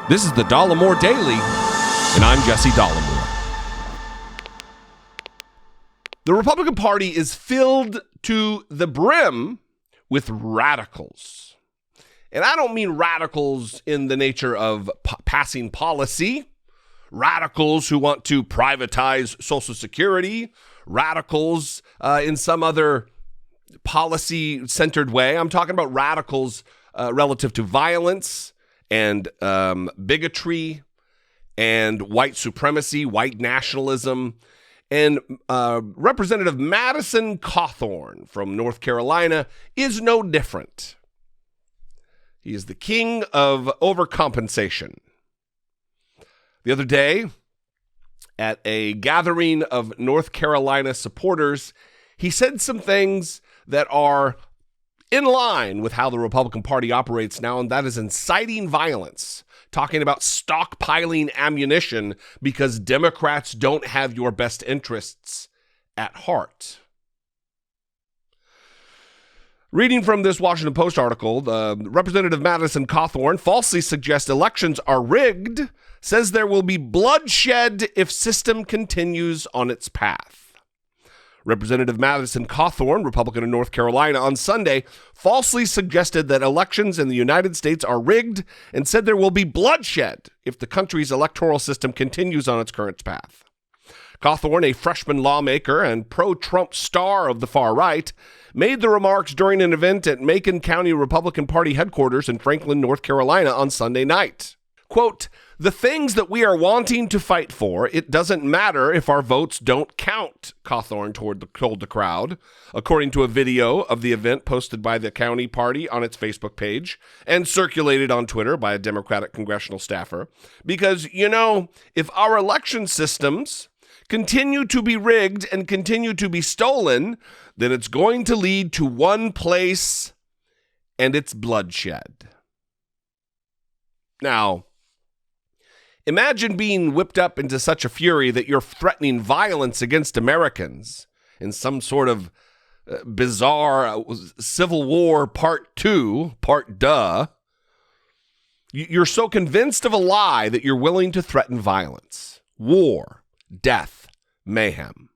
This is the Dollemore Daily, and I'm Jesse Dollemore. The Republican Party is filled to the brim with radicals. And I don't mean radicals in the nature of passing policy, radicals who want to privatize Social Security, radicals in some other policy-centered way. I'm talking about radicals relative to violence and bigotry and white supremacy, white nationalism. And Representative Madison Cawthorn from North Carolina is no different. He is the king of overcompensation. The other day, at a gathering of North Carolina supporters, he said some things that are in line with how the Republican Party operates now, and that is inciting violence, talking about stockpiling ammunition because Democrats don't have your best interests at heart. Reading from this Washington Post article, Representative Madison Cawthorn falsely suggests elections are rigged, says there will be bloodshed if system continues on its path. Representative Madison Cawthorn, Republican of North Carolina, on Sunday falsely suggested that elections in the United States are rigged and said there will be bloodshed if the country's electoral system continues on its current path. Cawthorn, a freshman lawmaker and pro-Trump star of the far right, made the remarks during an event at Macon County Republican Party headquarters in Franklin, North Carolina on Sunday night. Quote, "The things that we are wanting to fight for, it doesn't matter if our votes don't count," Cawthorn told the crowd, according to a video of the event posted by the county party on its Facebook page and circulated on Twitter by a Democratic congressional staffer. Because, if our election systems continue to be rigged and continue to be stolen, then it's going to lead to one place, and it's bloodshed. Now, imagine being whipped up into such a fury that you're threatening violence against Americans in some sort of bizarre Civil War Part 2, Part Duh. You're so convinced of a lie that you're willing to threaten violence, war, death, mayhem.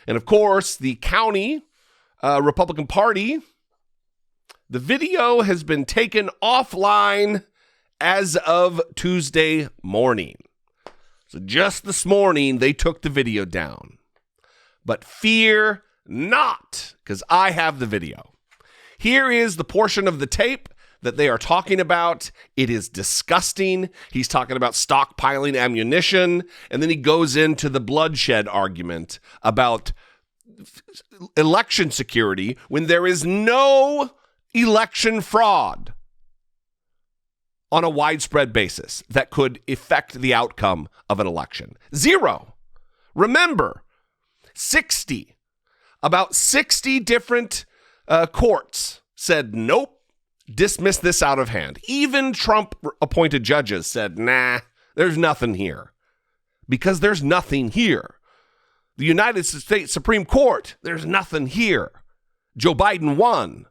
And of course, the county Republican Party, the video has been taken offline as of Tuesday morning. So just this morning, they took the video down. But fear not, because I have the video. Here is the portion of the tape that they are talking about. It is disgusting. He's talking about stockpiling ammunition, and then he goes into the bloodshed argument about election security when there is no election fraud on a widespread basis that could affect the outcome of an election. Zero. Remember, about 60 different courts said, nope, dismiss this out of hand. Even Trump-appointed judges said, nah, there's nothing here. Because there's nothing here. The United States Supreme Court, there's nothing here. Joe Biden won.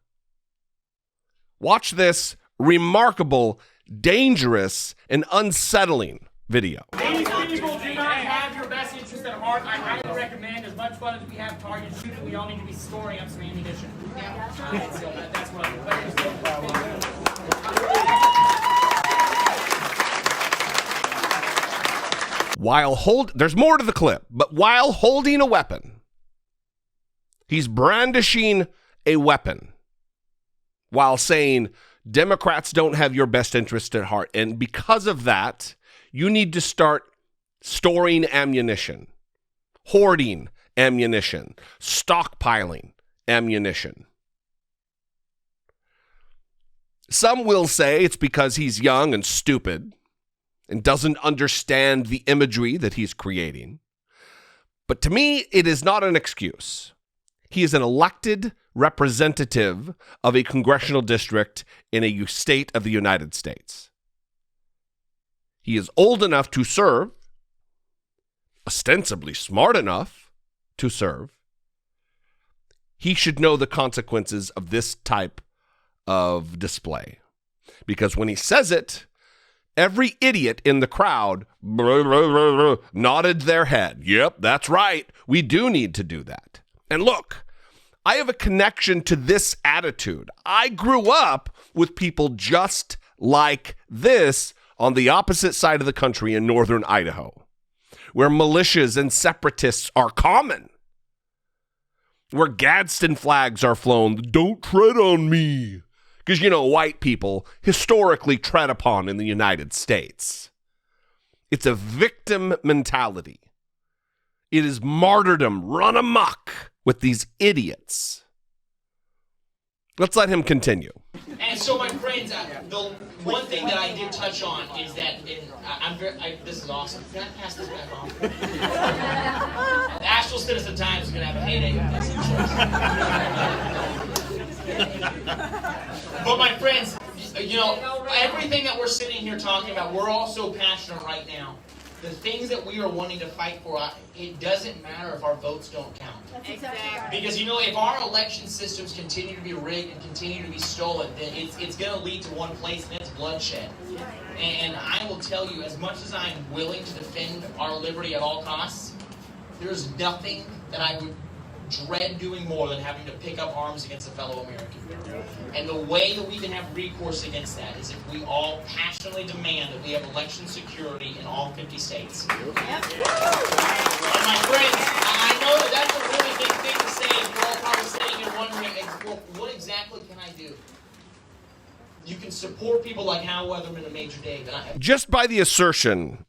Watch this remarkable, dangerous, and unsettling video. These people do not have your best interest at heart. I highly recommend, as much fun as we have target shooting, we all need to be storing up some ammunition. That's what I'm There's more to the clip, but while holding a weapon, he's brandishing a weapon while saying, Democrats don't have your best interest at heart. And because of that, you need to start storing ammunition, hoarding ammunition, stockpiling ammunition. Some will say it's because he's young and stupid and doesn't understand the imagery that he's creating. But to me, it is not an excuse. He is an elected representative of a congressional district in a state of the United States. He is old enough to serve, ostensibly smart enough to serve. He should know the consequences of this type of display. Because when he says it, Every idiot in the crowd nodded their head. Yep, that's right. We do need to do that. And look, I have a connection to this attitude. I grew up with people just like this on the opposite side of the country in northern Idaho, where militias and separatists are common, where Gadsden flags are flown. Don't tread on me. Because, white people historically tread upon in the United States. It's a victim mentality. It is martyrdom run amok with these idiots. Let's let him continue. And so, my friends, the one thing that I did touch on is that this is awesome. Can I pass this back on? The Asheville Citizen Times is going to have a heyday. But my friends, everything that we're sitting here talking about, we're all so passionate right now. The things that we are wanting to fight for, it doesn't matter if our votes don't count. Exactly. Because, if our election systems continue to be rigged and continue to be stolen, then it's going to lead to one place, and it's bloodshed. And I will tell you, as much as I'm willing to defend our liberty at all costs, there's nothing that I would dread doing more than having to pick up arms against a fellow American. And the way that we can have recourse against that is if we all passionately demand that we have election security in all 50 states. Yep. And my friends, I know that that's a really big thing to say. You're all probably sitting here wondering, well, what exactly can I do? You can support people like Hal Weatherman and Major Dave. Just by the assertion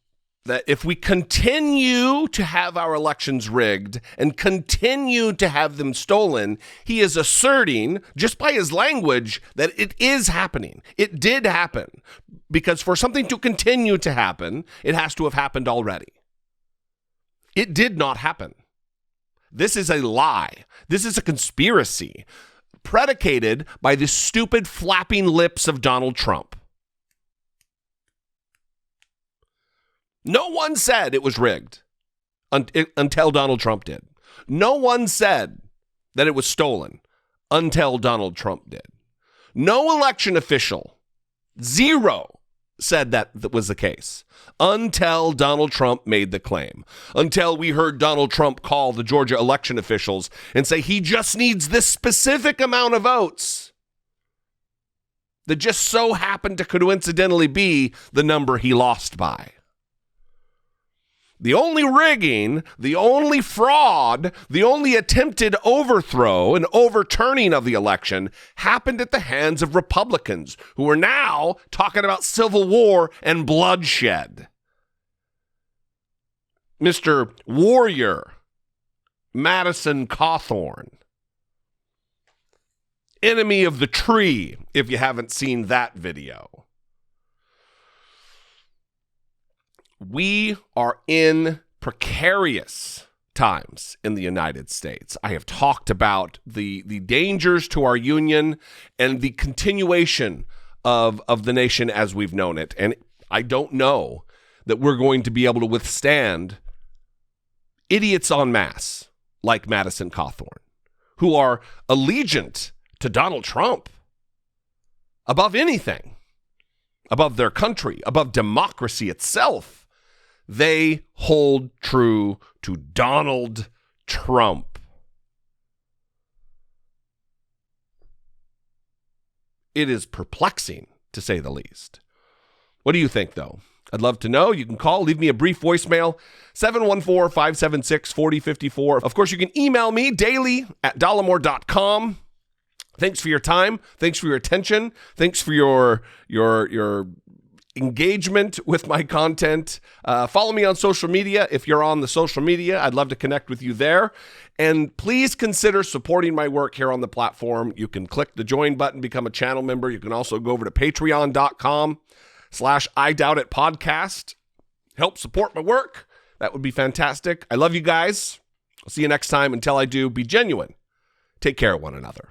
that if we continue to have our elections rigged and continue to have them stolen, he is asserting, just by his language, that it is happening. It did happen. Because for something to continue to happen, it has to have happened already. It did not happen. This is a lie. This is a conspiracy predicated by the stupid flapping lips of Donald Trump. No one said it was rigged until Donald Trump did. No one said that it was stolen until Donald Trump did. No election official, zero, said that was the case until Donald Trump made the claim. Until we heard Donald Trump call the Georgia election officials and say he just needs this specific amount of votes that just so happened to coincidentally be the number he lost by. The only rigging, the only fraud, the only attempted overthrow and overturning of the election happened at the hands of Republicans who are now talking about civil war and bloodshed. Mr. Warrior, Madison Cawthorn, enemy of the tree, if you haven't seen that video. We are in precarious times in the United States. I have talked about the dangers to our union and the continuation of the nation as we've known it. And I don't know that we're going to be able to withstand idiots en masse like Madison Cawthorn, who are allegiant to Donald Trump above anything, above their country, above democracy itself. They hold true to Donald Trump. It is perplexing, to say the least. What do you think, though? I'd love to know. You can call, leave me a brief voicemail, 714-576-4054. Of course, you can email me daily at dollemore.com. Thanks for your time. Thanks for your attention. Thanks for your engagement with my content. Follow me on social media. If you're on the social media, I'd love to connect with you there. And please consider supporting my work here on the platform. You can click the join button, become a channel member. You can also go over to patreon.com/IDoubtItPodcast. Help support my work. That would be fantastic. I love you guys. I'll see you next time. Until I do, be genuine. Take care of one another.